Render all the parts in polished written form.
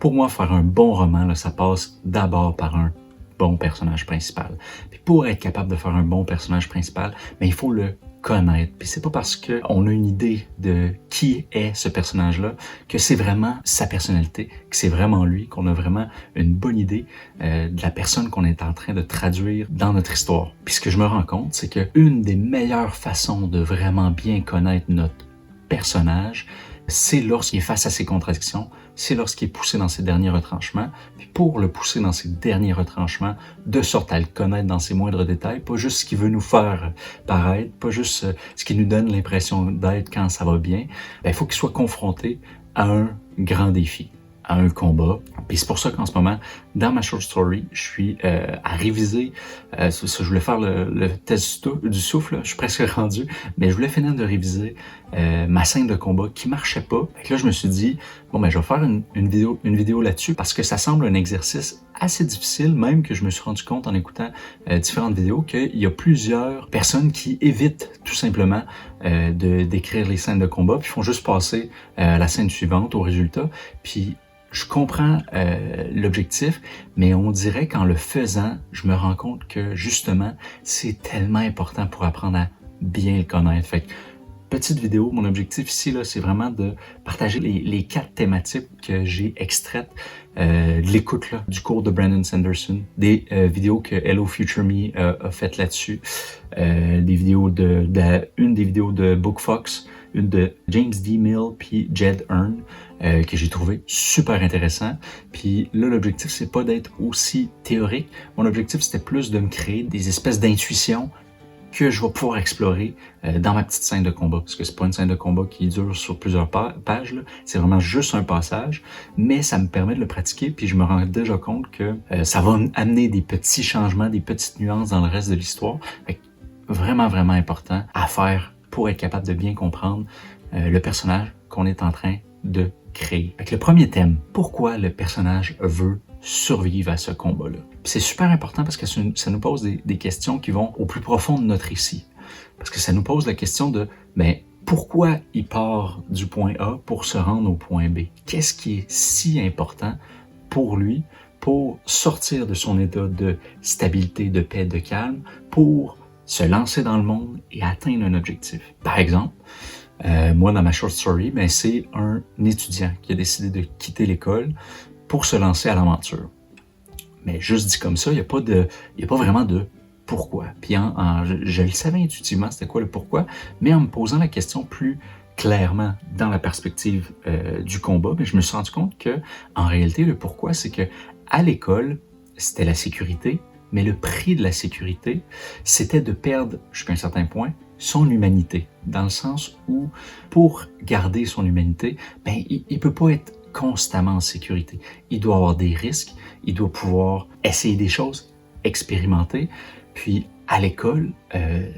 pour moi, faire un bon roman, là, ça passe d'abord par un bon personnage principal. Puis pour être capable de faire un bon personnage principal, ben, il faut le connaître. Puis c'est pas parce qu'on a une idée de qui est ce personnage-là que c'est vraiment sa personnalité, que c'est vraiment lui, qu'on a vraiment une bonne idée de la personne qu'on est en train de traduire dans notre histoire. Puis ce que je me rends compte, c'est qu'une des meilleures façons de vraiment bien connaître notre personnage, c'est lorsqu'il est face à ses contradictions, c'est lorsqu'il est poussé dans ses derniers retranchements, puis pour le pousser dans ses derniers retranchements, de sorte à le connaître dans ses moindres détails, pas juste ce qu'il veut nous faire paraître, pas juste ce qui nous donne l'impression d'être quand ça va bien, il faut qu'il soit confronté à un grand défi, à un combat. Puis c'est pour ça qu'en ce moment, dans ma short story, je suis à réviser, je voulais faire le test du souffle, là, je suis presque rendu, mais je voulais finir de réviser ma scène de combat qui marchait pas. Fait que là, je me suis dit, bon ben je vais faire une vidéo là-dessus parce que ça semble un exercice assez difficile, même que je me suis rendu compte en écoutant différentes vidéos qu'il y a plusieurs personnes qui évitent tout simplement d'écrire les scènes de combat, puis font juste passer à la scène suivante, au résultat, puis je comprends l'objectif, mais on dirait qu'en le faisant, je me rends compte que justement, c'est tellement important pour apprendre à bien le connaître. Fait que, petite vidéo, mon objectif ici, là, c'est vraiment de partager les 4 thématiques que j'ai extraites de l'écoute du cours de Brandon Sanderson, des vidéos que Hello Future Me a faites là-dessus, des vidéos une des vidéos de BookFox, une de James D. Mill puis Jed Earn, que j'ai trouvé super intéressant. Puis là, l'objectif, c'est pas d'être aussi théorique. Mon objectif, c'était plus de me créer des espèces d'intuitions que je vais pouvoir explorer dans ma petite scène de combat. Parce que c'est pas une scène de combat qui dure sur plusieurs pages, là. C'est vraiment juste un passage, mais ça me permet de le pratiquer, puis je me rends déjà compte que ça va amener des petits changements, des petites nuances dans le reste de l'histoire. Vraiment, vraiment important à faire pour être capable de bien comprendre le personnage qu'on est en train de créer. Fait que le premier thème, pourquoi le personnage veut survivre à ce combat-là. Puis c'est super important parce que ça nous pose des questions qui vont au plus profond de notre récit. Parce que ça nous pose la question de, pourquoi il part du point A pour se rendre au point B? Qu'est-ce qui est si important pour lui pour sortir de son état de stabilité, de paix, de calme, pour se lancer dans le monde et atteindre un objectif? Par exemple, moi, dans ma short story, c'est un étudiant qui a décidé de quitter l'école pour se lancer à l'aventure. Mais juste dit comme ça, il n'y a pas vraiment de pourquoi. Puis je le savais intuitivement c'était quoi le pourquoi, mais en me posant la question plus clairement dans la perspective du combat, je me suis rendu compte que en réalité, le pourquoi, c'est que à l'école, c'était la sécurité, mais le prix de la sécurité, c'était de perdre, jusqu'à un certain point, son humanité. Dans le sens où, pour garder son humanité, il ne peut pas être constamment en sécurité. Il doit avoir des risques, il doit pouvoir essayer des choses, expérimenter. Puis à l'école,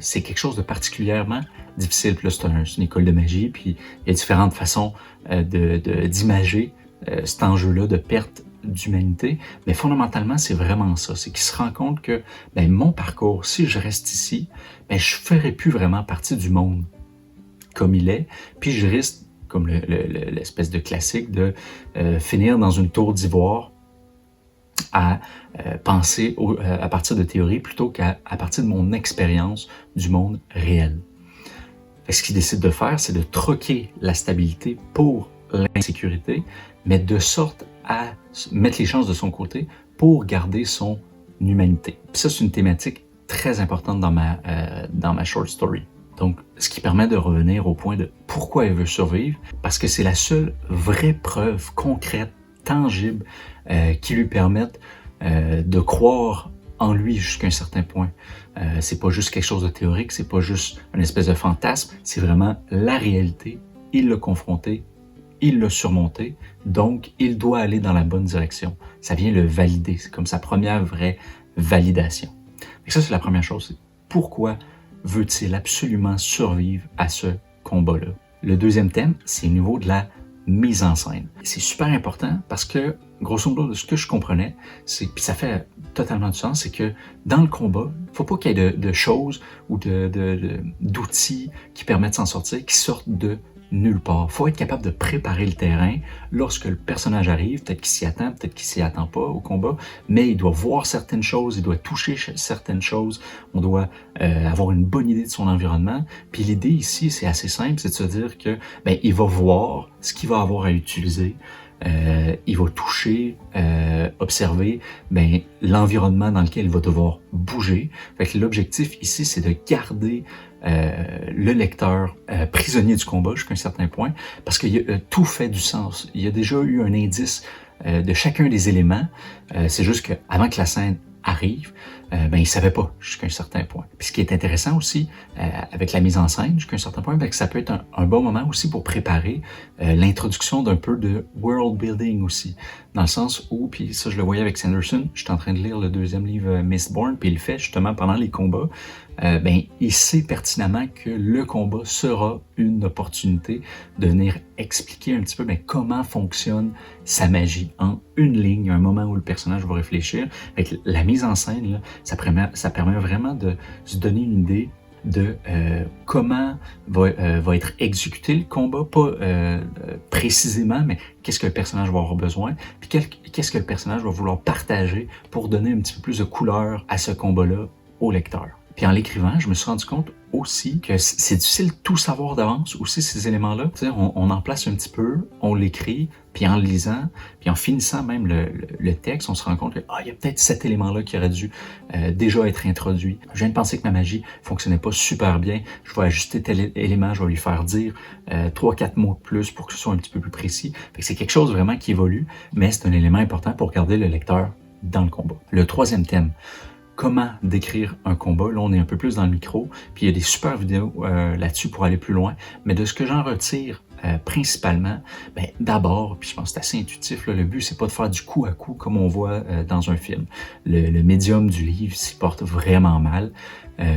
c'est quelque chose de particulièrement difficile. Puis là, c'est une école de magie, puis il y a différentes façons d'imager cet enjeu-là de perte d'humanité. Mais fondamentalement, c'est vraiment ça. C'est qu'il se rend compte que mon parcours, si je reste ici, je ne ferai plus vraiment partie du monde comme il est, puis je risque, comme l'espèce de classique, de finir dans une tour d'ivoire à penser à partir de théories plutôt qu'à partir de mon expérience du monde réel. Ce qu'il décide de faire, c'est de troquer la stabilité pour l'insécurité, mais de sorte à mettre les chances de son côté pour garder son humanité. Puis ça, c'est une thématique très importante dans ma short story. Donc, ce qui permet de revenir au point de pourquoi elle veut survivre, parce que c'est la seule vraie preuve concrète, tangible, qui lui permette de croire en lui jusqu'à un certain point. C'est pas juste quelque chose de théorique, c'est pas juste une espèce de fantasme, c'est vraiment la réalité. Il l'a confronté, il l'a surmonté, donc il doit aller dans la bonne direction. Ça vient le valider, c'est comme sa première vraie validation. Et ça, c'est la première chose, c'est pourquoi veut-il absolument survivre à ce combat-là? Le deuxième thème, c'est au niveau de la mise en scène. C'est super important parce que, grosso modo, de ce que je comprenais, puis ça fait totalement du sens, c'est que dans le combat, il ne faut pas qu'il y ait de choses ou d'outils qui permettent de s'en sortir, qui sortent de nulle part. Il faut être capable de préparer le terrain lorsque le personnage arrive, peut-être qu'il s'y attend, peut-être qu'il s'y attend pas au combat, mais il doit voir certaines choses, il doit toucher certaines choses, on doit avoir une bonne idée de son environnement. Puis l'idée ici, c'est assez simple, c'est de se dire que il va voir ce qu'il va avoir à utiliser, il va toucher, observer l'environnement dans lequel il va devoir bouger. Fait que l'objectif ici, c'est de garder le lecteur prisonnier du combat jusqu'à un certain point, parce que tout fait du sens. Il y a déjà eu un indice de chacun des éléments. C'est juste qu'avant que la scène arrive, il savait pas jusqu'à un certain point. Puis ce qui est intéressant aussi avec la mise en scène jusqu'à un certain point, que ça peut être un bon moment aussi pour préparer l'introduction d'un peu de world building aussi, dans le sens où, puis ça je le voyais avec Sanderson, j'étais en train de lire le deuxième livre Mistborn, puis il le fait justement pendant les combats. Il sait pertinemment que le combat sera une opportunité de venir expliquer un petit peu comment fonctionne sa magie en une ligne, un moment où le personnage va réfléchir. Avec la mise en scène, là, ça permet vraiment de se donner une idée de comment va être exécuté le combat, pas précisément, mais qu'est-ce que le personnage va avoir besoin, puis qu'est-ce que le personnage va vouloir partager pour donner un petit peu plus de couleur à ce combat-là au lecteur. Puis en l'écrivant, je me suis rendu compte aussi que c'est difficile de tout savoir d'avance, aussi ces éléments-là. Tu sais, on en place un petit peu, on l'écrit, puis en le lisant, puis en finissant même le texte, on se rend compte que il y a peut-être cet élément-là qui aurait dû déjà être introduit. Je viens de penser que ma magie fonctionnait pas super bien, je vais ajuster tel élément, je vais lui faire dire 3-4 mots de plus pour que ce soit un petit peu plus précis. Fait que c'est quelque chose vraiment qui évolue, mais c'est un élément important pour garder le lecteur dans le combat. Le troisième thème, comment décrire un combat. Là, on est un peu plus dans le micro, puis il y a des super vidéos là-dessus pour aller plus loin. Mais de ce que j'en retire principalement, d'abord, puis je pense que c'est assez intuitif, là, le but, c'est pas de faire du coup à coup comme on voit dans un film. Le médium du livre s'y porte vraiment mal.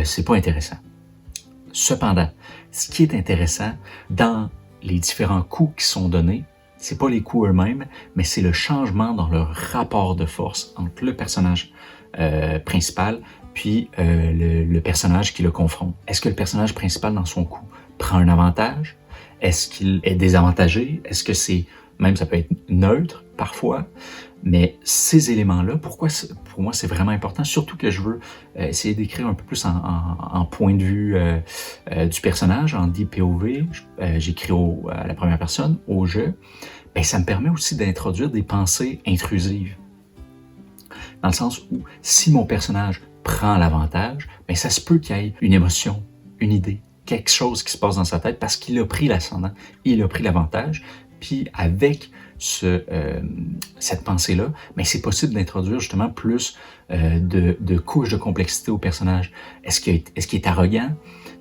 C'est pas intéressant. Cependant, ce qui est intéressant dans les différents coups qui sont donnés, c'est pas les coups eux-mêmes, mais c'est le changement dans leur rapport de force entre le personnage principal puis le personnage qui le confronte. Est-ce que le personnage principal dans son coup prend un avantage? Est-ce qu'il est désavantagé? Est-ce que c'est, même ça peut être neutre parfois, mais ces éléments-là, pourquoi pour moi c'est vraiment important, surtout que je veux essayer d'écrire un peu plus en point de vue du personnage, en DPOV, j'écris à la première personne, au jeu, ça me permet aussi d'introduire des pensées intrusives. Dans le sens où, si mon personnage prend l'avantage, ça se peut qu'il y ait une émotion, une idée, quelque chose qui se passe dans sa tête parce qu'il a pris l'ascendant, il a pris l'avantage, puis avec cette pensée-là, c'est possible d'introduire justement plus de couches de complexité au personnage. Est-ce qu'il est arrogant?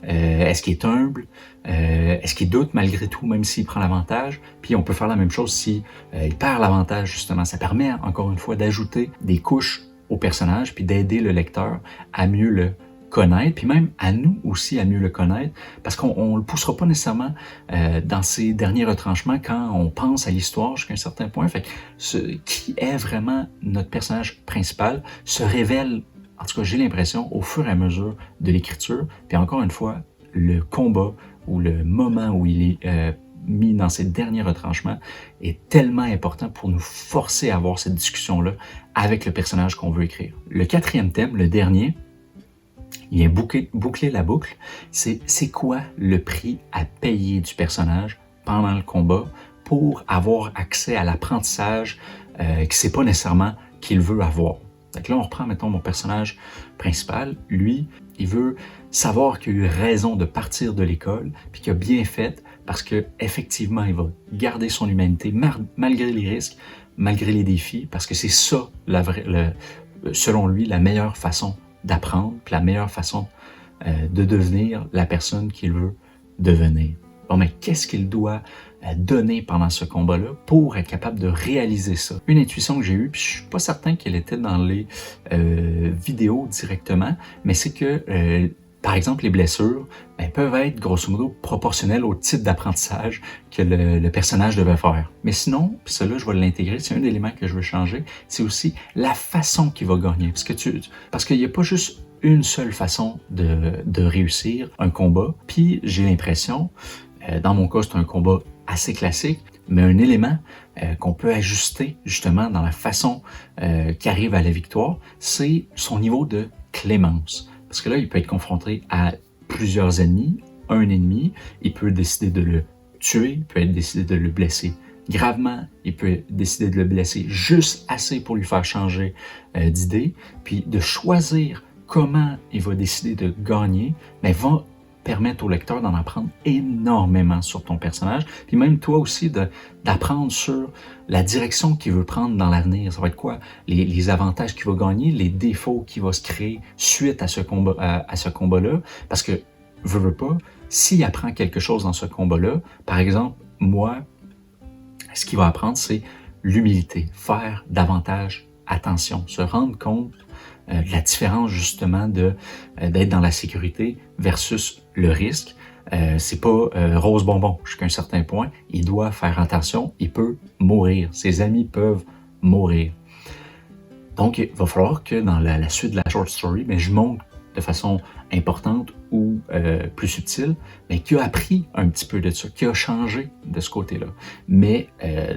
Est-ce qu'il est humble? Est-ce qu'il doute malgré tout, même s'il prend l'avantage? Puis on peut faire la même chose si il perd l'avantage, justement. Ça permet, encore une fois, d'ajouter des couches au personnage, puis d'aider le lecteur à mieux le connaître, puis même à nous aussi à mieux le connaître, parce qu'on le poussera pas nécessairement dans ses derniers retranchements quand on pense à l'histoire jusqu'à un certain point. Fait que qui est vraiment notre personnage principal se révèle, en tout cas j'ai l'impression, au fur et à mesure de l'écriture. Puis encore une fois, le combat ou le moment où il est mis dans ses derniers retranchements est tellement important pour nous forcer à avoir cette discussion-là avec le personnage qu'on veut écrire. Le quatrième thème, le dernier, il vient boucler la boucle, c'est quoi le prix à payer du personnage pendant le combat pour avoir accès à l'apprentissage que c'est pas nécessairement qu'il veut avoir. Donc là, on reprend, mettons, mon personnage principal. Lui, il veut savoir qu'il a eu raison de partir de l'école, puis qu'il a bien fait, parce que effectivement, il va garder son humanité malgré les risques, malgré les défis, parce que c'est ça, selon lui, la meilleure façon d'apprendre, puis la meilleure façon de devenir la personne qu'il veut devenir. Bon, mais qu'est-ce qu'il doit donner pendant ce combat-là pour être capable de réaliser ça? Une intuition que j'ai eue, puis je suis pas certain qu'elle était dans les vidéos directement, mais c'est que, par exemple, les blessures peuvent être grosso modo proportionnelles au type d'apprentissage que le personnage devait faire. Mais sinon, puis ça là, je vais l'intégrer, c'est un élément que je veux changer, c'est aussi la façon qu'il va gagner. Parce qu'il n'y a pas juste une seule façon de réussir un combat, puis j'ai l'impression Dans mon cas, c'est un combat assez classique, mais un élément qu'on peut ajuster justement dans la façon qui arrive à la victoire, c'est son niveau de clémence. Parce que là, il peut être confronté à plusieurs ennemis, un ennemi, il peut décider de le tuer, il peut décider de le blesser gravement, il peut décider de le blesser juste assez pour lui faire changer d'idée, puis de choisir comment il va décider de gagner, mais va permettre au lecteur d'en apprendre énormément sur ton personnage, puis même toi aussi d'apprendre sur la direction qu'il veut prendre dans l'avenir. Ça va être quoi? Les avantages qu'il va gagner, les défauts qu'il va se créer suite à ce combat-là, parce que, veux pas, s'il apprend quelque chose dans ce combat-là, par exemple, moi, ce qu'il va apprendre, c'est l'humilité, faire davantage attention, se rendre compte de la différence justement d'être dans la sécurité versus le risque. C'est pas rose bonbon jusqu'à un certain point. Il doit faire attention, il peut mourir. Ses amis peuvent mourir. Donc, il va falloir que dans la suite de la short story, je montre de façon importante ou plus subtile, mais qui a appris un petit peu de ça, qui a changé de ce côté-là. Mais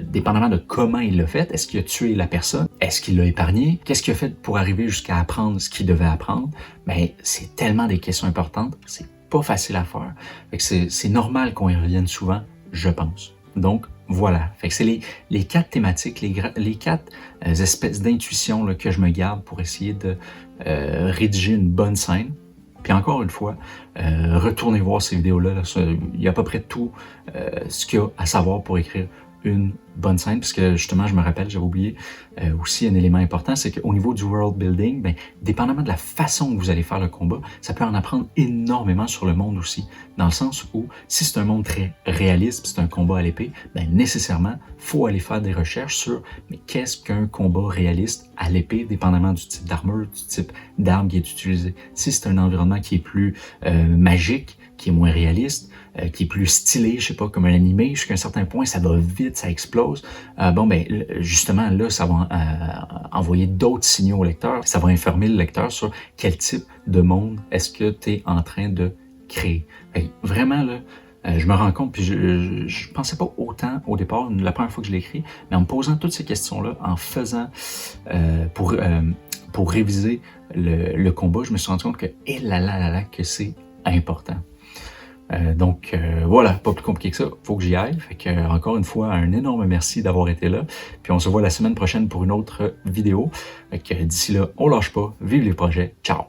dépendamment de comment il l'a fait, est-ce qu'il a tué la personne? Est-ce qu'il l'a épargné? Qu'est-ce qu'il a fait pour arriver jusqu'à apprendre ce qu'il devait apprendre? Mais c'est tellement des questions importantes, c'est pas facile à faire. Fait que c'est normal qu'on y revienne souvent, je pense. Donc, voilà. Fait que c'est les 4 thématiques, les 4 espèces d'intuitions que je me garde pour essayer de rédiger une bonne scène. Puis encore une fois, retournez voir ces vidéos-là. Il y a à peu près tout ce qu'il y a à savoir pour écrire une bonne scène, puisque justement, je me rappelle, j'avais oublié aussi un élément important, c'est qu'au niveau du world building, dépendamment de la façon que vous allez faire le combat, ça peut en apprendre énormément sur le monde aussi, dans le sens où, si c'est un monde très réaliste, c'est un combat à l'épée, nécessairement, faut aller faire des recherches sur qu'est-ce qu'un combat réaliste à l'épée, dépendamment du type d'armure, du type d'arme qui est utilisé. Si c'est un environnement qui est plus magique, qui est moins réaliste, qui est plus stylé, je sais pas, comme un animé, jusqu'à un certain point, ça va vite, ça explose. Justement, là, ça va envoyer d'autres signaux au lecteur. Ça va informer le lecteur sur quel type de monde est-ce que tu es en train de créer. Vraiment, là, je me rends compte, puis je pensais pas autant au départ, la première fois que je l'ai écrit, mais en me posant toutes ces questions-là, en faisant pour réviser le combat, je me suis rendu compte que, que c'est important. Voilà, pas plus compliqué que ça, faut que j'y aille. Fait que, encore une fois, un énorme merci d'avoir été là. Puis on se voit la semaine prochaine pour une autre vidéo. Fait que d'ici là, on lâche pas, vive les projets, ciao!